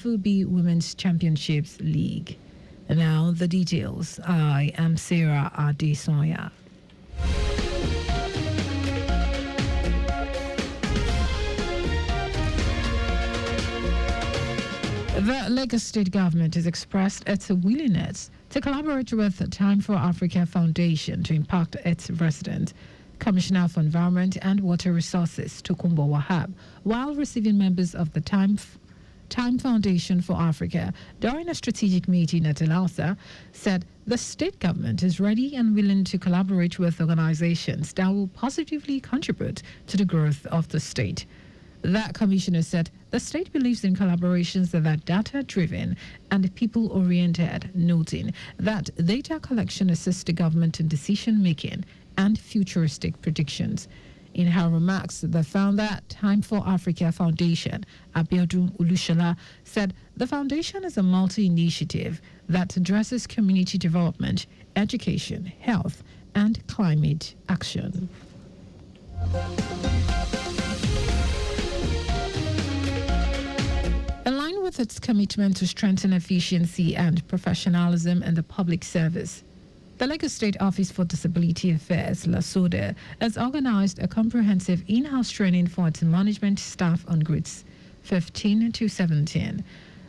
FUB Women's Championships League. And now the details. I am Sarah Adesanya. The Lagos State government has expressed its willingness to collaborate with the Time for Africa Foundation to impact its residents. Commissioner for Environment and Water Resources, Tokunbo Wahab, while receiving members of the Time Foundation for Africa during a strategic meeting at Elausa, said the state government is ready and willing to collaborate with organizations that will positively contribute to the growth of the state. That commissioner said the state believes in collaborations that are data-driven and people-oriented, noting that data collection assists the government in decision-making and futuristic predictions. In her remarks, the founder, Time for Africa Foundation, Abiodun Ulushala, said the foundation is a multi-initiative that addresses community development, education, health, and climate action. In line with its commitment to strengthen efficiency and professionalism in the public service, the Lagos State Office for Disability Affairs, LASODA, has organized a comprehensive in-house training for its management staff on grades 15 to 17.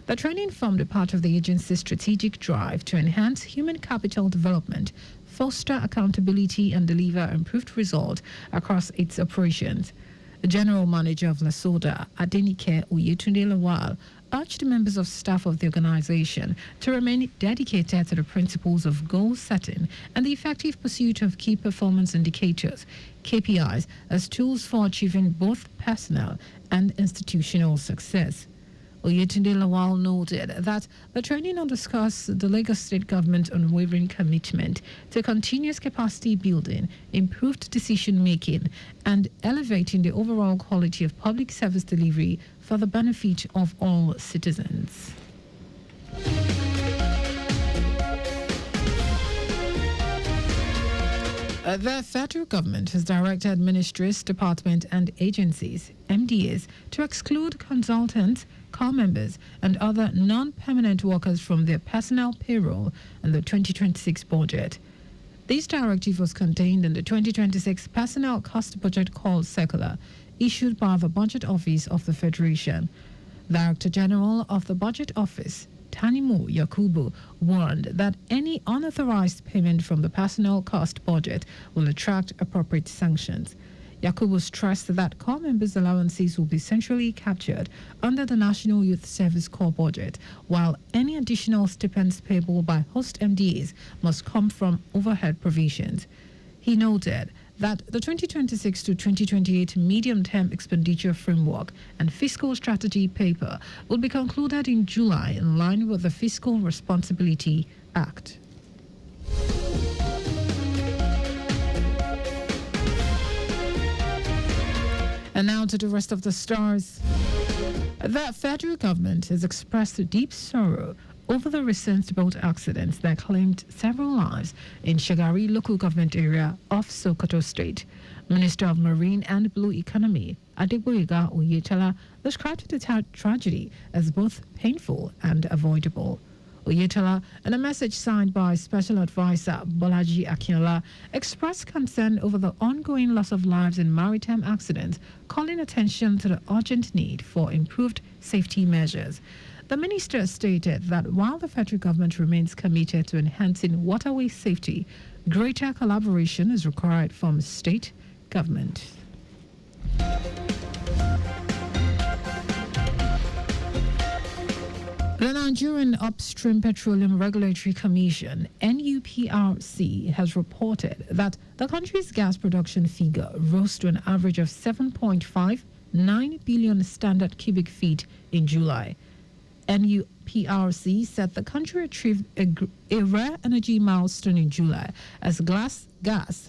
The training formed a part of the agency's strategic drive to enhance human capital development, foster accountability, and deliver improved results across its operations. The General Manager of LASODA, Adenike Oyetunde Lawal, urged members of staff of the organization to remain dedicated to the principles of goal setting and the effective pursuit of key performance indicators, KPIs, as tools for achieving both personal and institutional success. Oyetunde Lawal noted that the training underscores the Lagos State government's unwavering commitment to continuous capacity building, improved decision making, and elevating the overall quality of public service delivery for the benefit of all citizens. The federal government has directed ministries, departments, and agencies, MDAs, to exclude consultants, corps members, and other non-permanent workers from their personnel payroll in the 2026 budget. This directive was contained in the 2026 Personnel Cost Budget Call Circular issued by the Budget Office of the Federation. Director General of the Budget Office, Tanimu Yakubu, warned that any unauthorized payment from the personnel cost budget will attract appropriate sanctions. Yakubu stressed that corps members' allowances will be centrally captured under the National Youth Service Corps budget, while any additional stipends payable by host MDAs must come from overhead provisions. He noted that the 2026 to 2028 medium-term expenditure framework and fiscal strategy paper will be concluded in July in line with the Fiscal Responsibility Act. And now to the rest of the stars. The federal government has expressed deep sorrow over the recent boat accidents that claimed several lives in Shagari local government area of Sokoto State. Minister of Marine and Blue Economy, Adegboyega Oyetola, described the tragedy as both painful and avoidable. Oyetola, in a message signed by Special Advisor Bolaji Akinola, expressed concern over the ongoing loss of lives in maritime accidents, calling attention to the urgent need for improved safety measures. The minister stated that while the federal government remains committed to enhancing waterway safety, greater collaboration is required from state government. The Nigerian Upstream Petroleum Regulatory Commission, NUPRC, has reported that the country's gas production figure rose to an average of 7.59 billion standard cubic feet in July. NUPRC said the country achieved a rare energy milestone in July as gas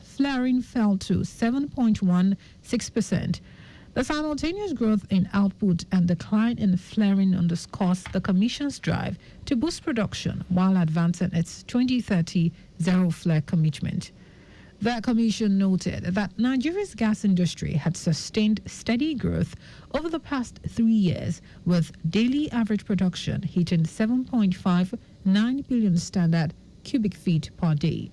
flaring fell to 7.16%. The simultaneous growth in output and decline in flaring underscores the Commission's drive to boost production while advancing its 2030 zero flare commitment. The commission noted that Nigeria's gas industry had sustained steady growth over the past 3 years, with daily average production hitting 7.59 billion standard cubic feet per day.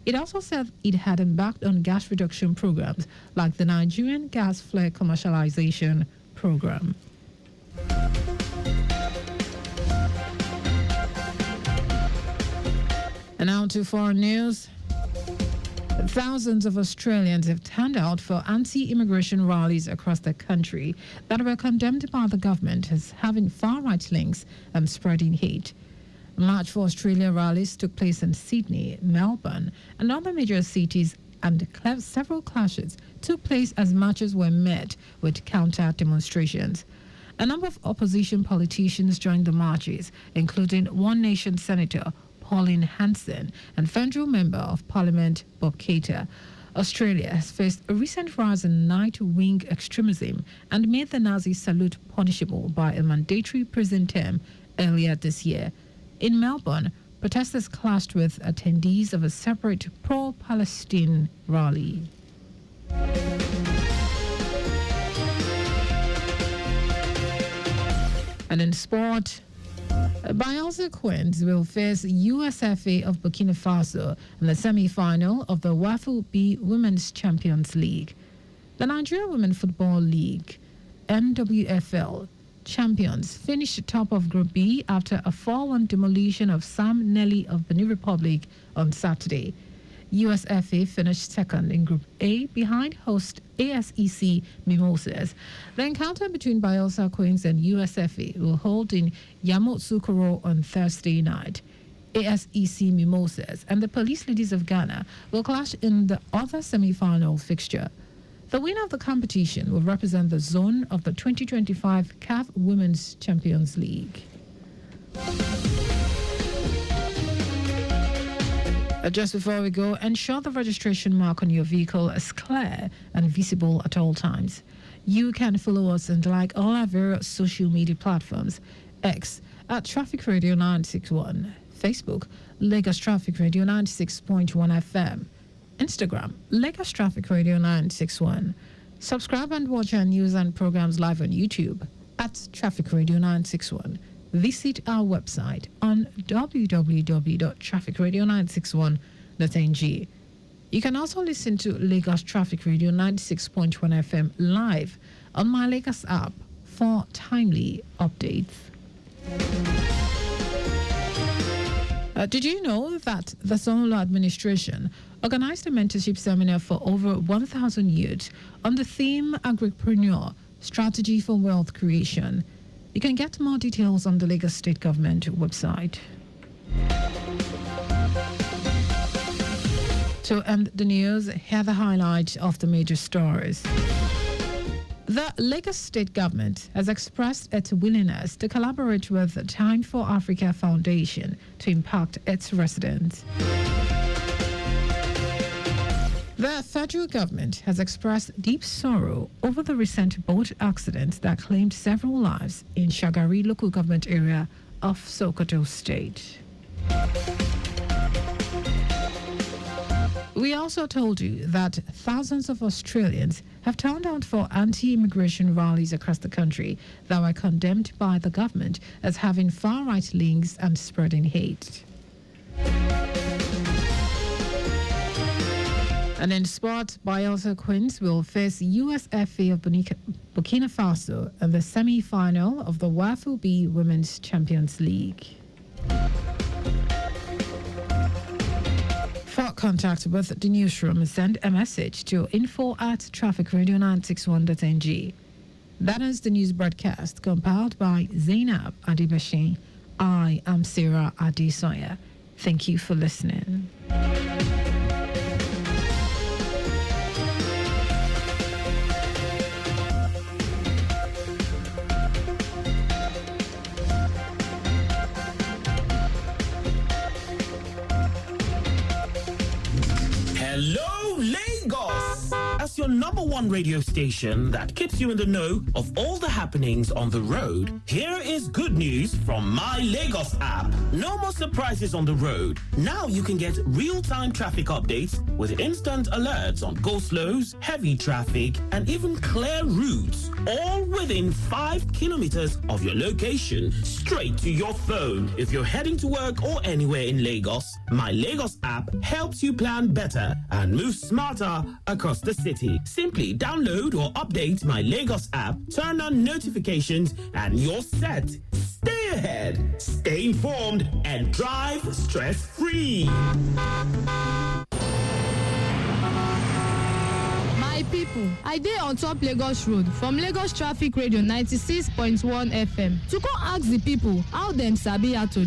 It also said it had embarked on gas reduction programs like the Nigerian Gas Flare Commercialization Program. And now to foreign news. Thousands of Australians have turned out for anti-immigration rallies across the country that were condemned by the government as having far-right links and spreading hate. March for Australia rallies took place in Sydney, Melbourne, and other major cities, and several clashes took place as marches were met with counter-demonstrations. A number of opposition politicians joined the marches, including One Nation Senator Pauline Hanson and Federal Member of Parliament Bob Keita. Australia has faced a recent rise in right-wing extremism and made the Nazi salute punishable by a mandatory prison term earlier this year. In Melbourne, protesters clashed with attendees of a separate pro-Palestine rally. And in sport, Bielsa Queens will face USFA of Burkina Faso in the semi-final of the WAFU B Women's Champions League. The Nigeria Women Football League, NWFL, champions finished top of Group B after a 4-1 demolition of Sam Nelly of Benin Republic on Saturday. USFA finished second in Group A behind host ASEC Mimosas. The encounter between Bielsa Queens and USFA will hold in Yamoussoukro on Thursday night. ASEC Mimosas and the Police Ladies of Ghana will clash in the other semi-final fixture. The winner of the competition will represent the zone of the 2025 CAF Women's Champions League. Just before we go, ensure the registration mark on your vehicle is clear and visible at all times. You can follow us and like all our various social media platforms: X at Traffic Radio 961, Facebook Lagos Traffic Radio 96.1 FM, Instagram Lagos Traffic Radio 961. Subscribe and watch our news and programs live on YouTube at Traffic Radio 961. Visit our website on www.trafficradio961.ng. You can also listen to Lagos Traffic Radio 96.1 FM live on My Lagos app for timely updates. Did you know that the Sonolo administration organized a mentorship seminar for over 1,000 youths on the theme Agripreneur, Strategy for Wealth Creation? You can get more details on the Lagos State Government website. To end the news, here are the highlights of the major stories. The Lagos State Government has expressed its willingness to collaborate with the Time for Africa Foundation to impact its residents. The federal government has expressed deep sorrow over the recent boat accident that claimed several lives in Shagari local government area of Sokoto State. We also told you that thousands of Australians have turned out for anti-immigration rallies across the country that were condemned by the government as having far-right links and spreading hate. And in sport, Bielsa Queens will face USFA of Burkina Faso in the semi-final of the WAFU B Women's Champions League. For contact with the newsroom, send a message to info@trafficradio961.ng. That is the news broadcast compiled by Zainab Adibashin. I am Sarah Adesanya. Thank you for listening. Hello, Lagos! As your your number one radio station that keeps you in the know of all the happenings on the road, here is good news from My Lagos app. No more surprises on the road. Now you can get real-time traffic updates with instant alerts on go-slows, heavy traffic, and even clear routes, all within 5 kilometers of your location, straight to your phone. If you're heading to work or anywhere in Lagos, My Lagos app helps you plan better and move smarter across the city. Simply download or update My Lagos app, turn on notifications, and you're set. Stay ahead, stay informed, and drive stress-free. My people, I dey on top Lagos Road from Lagos Traffic Radio 96.1 FM to go ask the people how dem sabi how to